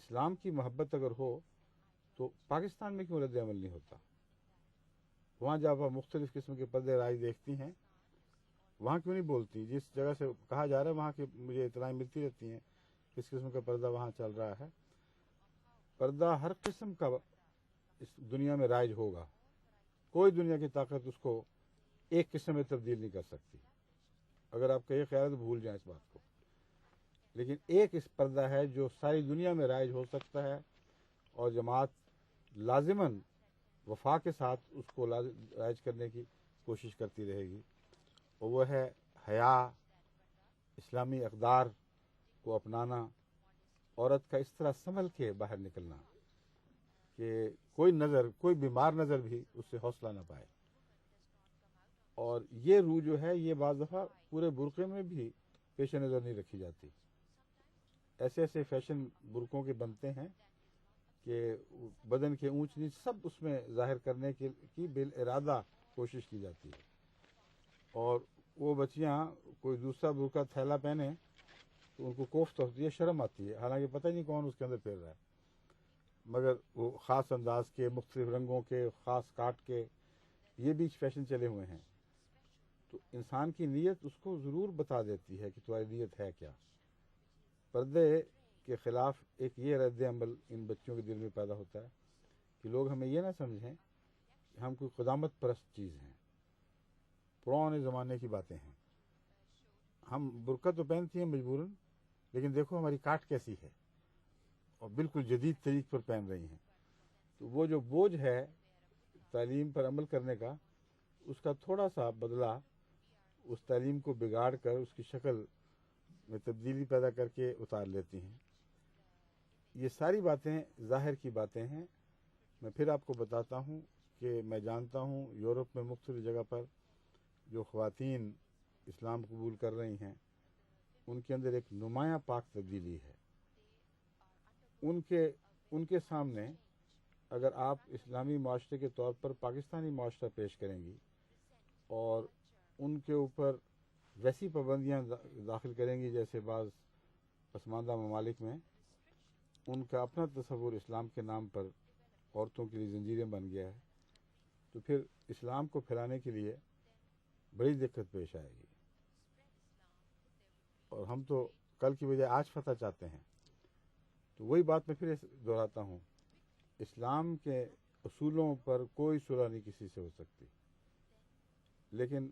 اسلام کی محبت اگر ہو تو پاکستان میں کیوں رد عمل نہیں ہوتا؟ وہاں جب آپ مختلف قسم کے پردے رائج دیکھتی ہیں وہاں کیوں نہیں بولتی؟ جس جگہ سے کہا جا رہا ہے وہاں کی مجھے اطلاعیں ملتی رہتی ہیں کس قسم کا پردہ وہاں چل رہا ہے. پردہ ہر قسم کا اس دنیا میں رائج ہوگا. کوئی دنیا کی طاقت اس کو ایک قسم میں تبدیل نہیں کر سکتی. اگر آپ کا یہ خیال ہے تو بھول جائیں اس بات کو. لیکن ایک اس پردہ ہے جو ساری دنیا میں رائج ہو سکتا ہے اور جماعت لازماً وفا کے ساتھ اس کو رائج کرنے کی کوشش کرتی رہے گی، اور وہ ہے حیا، اسلامی اقدار کو اپنانا، عورت کا اس طرح سنبھل کے باہر نکلنا کہ کوئی بیمار نظر بھی اس سے حوصلہ نہ پائے. اور یہ روح جو ہے یہ بعض دفعہ پورے برقعے میں بھی پیش نظر نہیں رکھی جاتی. ایسے ایسے فیشن برقعوں کے بنتے ہیں کہ بدن کے اونچ نیچ سب اس میں ظاہر کرنے کی بالارادہ کوشش کی جاتی ہے. اور وہ بچیاں کوئی دوسرا برقع تھیلا پہنے تو ان کو کوفت ہوتی ہے، شرم آتی ہے، حالانکہ پتہ نہیں کون اس کے اندر پھیر رہا ہے. مگر وہ خاص انداز کے، مختلف رنگوں کے، خاص کاٹ کے، یہ بھی فیشن چلے ہوئے ہیں. تو انسان کی نیت اس کو ضرور بتا دیتی ہے کہ تمہاری نیت ہے کیا. پردے کے خلاف ایک یہ رد عمل ان بچوں کے دل میں پیدا ہوتا ہے کہ لوگ ہمیں یہ نہ سمجھیں کہ ہم کوئی قدامت پرست چیز ہیں، پرانے زمانے کی باتیں ہیں. ہم برقع تو پہنتی ہیں مجبوراً، لیکن دیکھو ہماری کاٹ کیسی ہے اور بالکل جدید طریق پر پہن رہی ہیں. تو وہ جو بوجھ ہے تعلیم پر عمل کرنے کا، اس کا تھوڑا سا بدلہ اس تعلیم کو بگاڑ کر اس کی شکل میں تبدیلی پیدا کر کے اتار لیتی ہیں. یہ ساری باتیں ظاہر کی باتیں ہیں. میں پھر آپ کو بتاتا ہوں کہ میں جانتا ہوں یورپ میں مختلف جگہ پر جو خواتین اسلام قبول کر رہی ہیں ان کے اندر ایک نمایاں پاک تبدیلی ہے. ان کے سامنے اگر آپ اسلامی معاشرے کے طور پر پاکستانی معاشرہ پیش کریں گی اور ان کے اوپر ویسی پابندیاں داخل کریں گی جیسے بعض پسماندہ ممالک میں ان کا اپنا تصور اسلام کے نام پر عورتوں کے لیے زنجیریں بن گیا ہے، تو پھر اسلام کو پھیلانے کے لیے بڑی دقت پیش آئے گی. اور ہم تو کل کی بجائے آج فتح چاہتے ہیں. تو وہی بات میں پھر دہراتا ہوں، اسلام کے اصولوں پر کوئی صلح نہیں کسی سے ہو سکتی. لیکن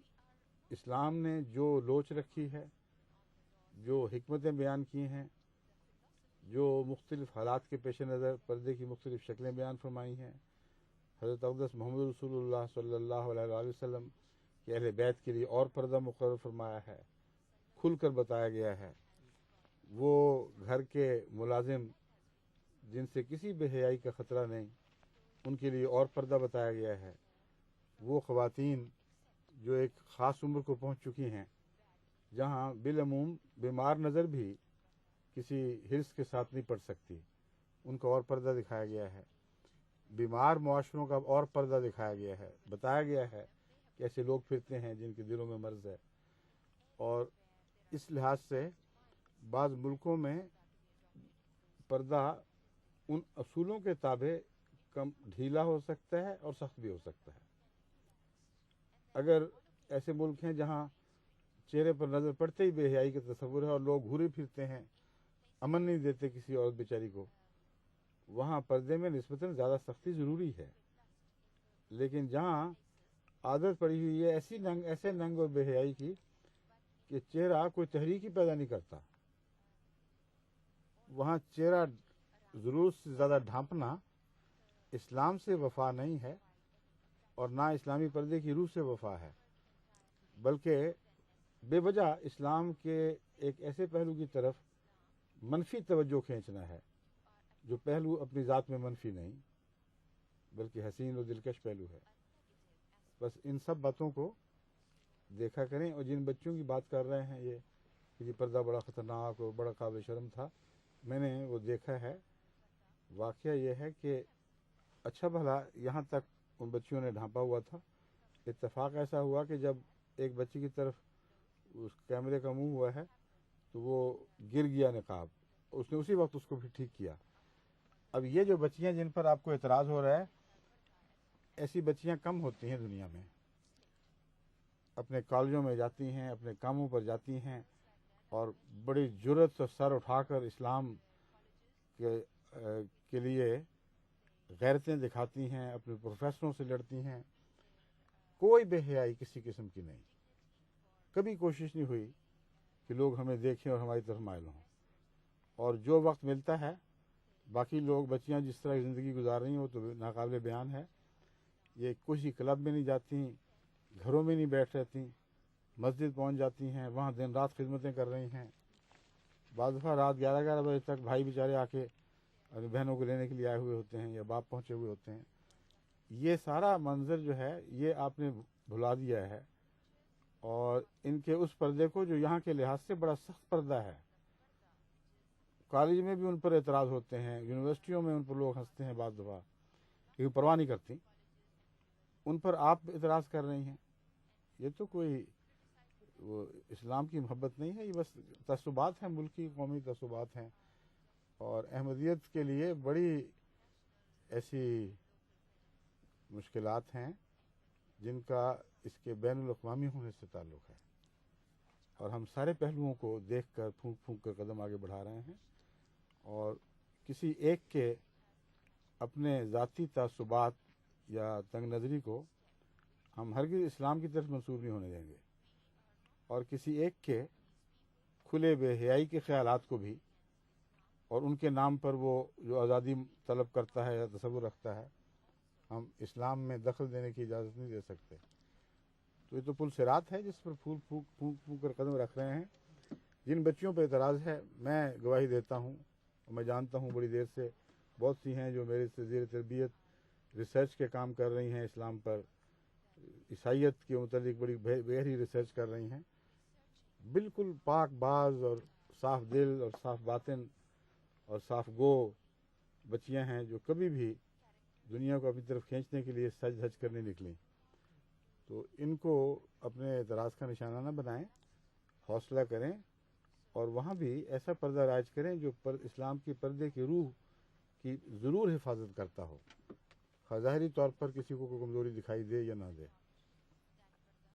اسلام نے جو لوچ رکھی ہے، جو حکمتیں بیان کی ہیں، جو مختلف حالات کے پیش نظر پردے کی مختلف شکلیں بیان فرمائی ہیں، حضرت اقدس محمد رسول اللہ صلی اللہ علیہ وآلہ وسلم کے اہل بیت کے لیے اور پردہ مقرر فرمایا ہے، کھل کر بتایا گیا ہے. وہ گھر کے ملازم جن سے کسی بے حیائی کا خطرہ نہیں ان کے لیے اور پردہ بتایا گیا ہے. وہ خواتین جو ایک خاص عمر کو پہنچ چکی ہیں جہاں بالعموم بیمار نظر بھی کسی حرص کے ساتھ نہیں پڑ سکتی، ان کا اور پردہ دکھایا گیا ہے. بیمار معاشروں کا اور پردہ دکھایا گیا ہے. بتایا گیا ہے کہ ایسے لوگ پھرتے ہیں جن کے دلوں میں مرض ہے. اور اس لحاظ سے بعض ملکوں میں پردہ ان اصولوں کے تابع کم ڈھیلا ہو سکتا ہے اور سخت بھی ہو سکتا ہے. اگر ایسے ملک ہیں جہاں چہرے پر نظر پڑتے ہی بے حیائی کا تصور ہے اور لوگ گھورے پھرتے ہیں، امن نہیں دیتے کسی عورت بیچاری کو، وہاں پردے میں نسبتاً زیادہ سختی ضروری ہے. لیکن جہاں عادت پڑی ہوئی ہے ایسے ننگ اور بے حیائی کی کہ چہرہ کوئی تحریک ہی پیدا نہیں کرتا، وہاں چہرہ ضرورت سے زیادہ ڈھانپنا اسلام سے وفا نہیں ہے اور نہ اسلامی پردے کی روح سے وفا ہے، بلکہ بے وجہ اسلام کے ایک ایسے پہلو کی طرف منفی توجہ کھینچنا ہے جو پہلو اپنی ذات میں منفی نہیں بلکہ حسین و دلکش پہلو ہے. بس ان سب باتوں کو دیکھا کریں. اور جن بچوں کی بات کر رہے ہیں یہ کہ یہ پردہ بڑا خطرناک اور بڑا قابل شرم تھا، میں نے وہ دیکھا ہے. واقعہ یہ ہے کہ اچھا بھلا یہاں تک ان بچیوں نے ڈھانپا ہوا تھا. اتفاق ایسا ہوا کہ جب ایک بچی کی طرف اس کیمرے کا منہ ہوا ہے تو وہ گر گیا نقاب، اس نے اسی وقت اس کو بھی ٹھیک کیا. اب یہ جو بچیاں جن پر آپ کو اعتراض ہو رہا ہے، ایسی بچیاں کم ہوتی ہیں دنیا میں، اپنے کالجوں میں جاتی ہیں، اپنے کاموں پر جاتی ہیں اور بڑی جرأت سے سر اٹھا کر اسلام کے لیے غیرتیں دکھاتی ہیں، اپنے پروفیسروں سے لڑتی ہیں. کوئی بے حیائی کسی قسم کی نہیں. کبھی کوشش نہیں ہوئی کہ لوگ ہمیں دیکھیں اور ہماری طرف مائل ہوں. اور جو وقت ملتا ہے باقی لوگ بچیاں جس طرح کی زندگی گزار رہی ہیں وہ تو ناقابل بیان ہے. یہ کسی کلب میں نہیں جاتی، گھروں میں نہیں بیٹھ رہتی، مسجد پہنچ جاتی ہیں، وہاں دن رات خدمتیں کر رہی ہیں. بعض دفعہ رات 11 بجے تک بھائی بیچارے آ کے اپنی بہنوں کو لینے کے لیے آئے ہوئے ہوتے ہیں یا باپ پہنچے ہوئے ہوتے ہیں. یہ سارا منظر جو ہے یہ آپ نے بھلا دیا ہے. اور ان کے اس پردے کو جو یہاں کے لحاظ سے بڑا سخت پردہ ہے. کالج میں بھی ان پر اعتراض ہوتے ہیں، یونیورسٹیوں میں ان پر لوگ ہنستے ہیں بعض دفعہ، لیکن پرواہ نہیں کرتی. ان پر آپ اعتراض کر رہی ہیں. یہ تو کوئی وہ اسلام کی محبت نہیں ہے، یہ بس تعصبات ہیں، ملکی قومی تعصبات ہیں. اور احمدیت کے لیے بڑی ایسی مشکلات ہیں جن کا اس کے بین الاقوامی ہونے سے تعلق ہے. اور ہم سارے پہلوؤں کو دیکھ کر پھونک پھونک کر قدم آگے بڑھا رہے ہیں. اور کسی ایک کے اپنے ذاتی تعصبات یا تنگ نظری کو ہم ہرگز اسلام کی طرف منسوب نہیں ہونے دیں گے. اور کسی ایک کے کھلے بے حیائی کے خیالات کو بھی اور ان کے نام پر وہ جو آزادی طلب کرتا ہے یا تصور رکھتا ہے، ہم اسلام میں دخل دینے کی اجازت نہیں دے سکتے. تو یہ تو پل صراط ہے جس پر پھول پھونک پھونک کر قدم رکھ رہے ہیں. جن بچیوں پہ اعتراض ہے میں گواہی دیتا ہوں اور میں جانتا ہوں بڑی دیر سے بہت سی ہیں جو میرے سے زیر تربیت ریسرچ کے کام کر رہی ہیں، اسلام پر، عیسائیت کے متعلق بڑی گہری ریسرچ کر رہی ہیں. بالکل پاک باز اور صاف دل اور صاف باطن اور صاف گو بچیاں ہیں جو کبھی بھی دنیا کو اپنی طرف کھینچنے کے لیے سج دھج کرنے نکلیں. تو ان کو اپنے اعتراض کا نشانہ نہ بنائیں، حوصلہ کریں اور وہاں بھی ایسا پردہ رائج کریں جو اسلام کی پردے کی روح کی ضرور حفاظت کرتا ہو، ظاہری طور پر کسی کو کوئی کمزوری دکھائی دے یا نہ دے.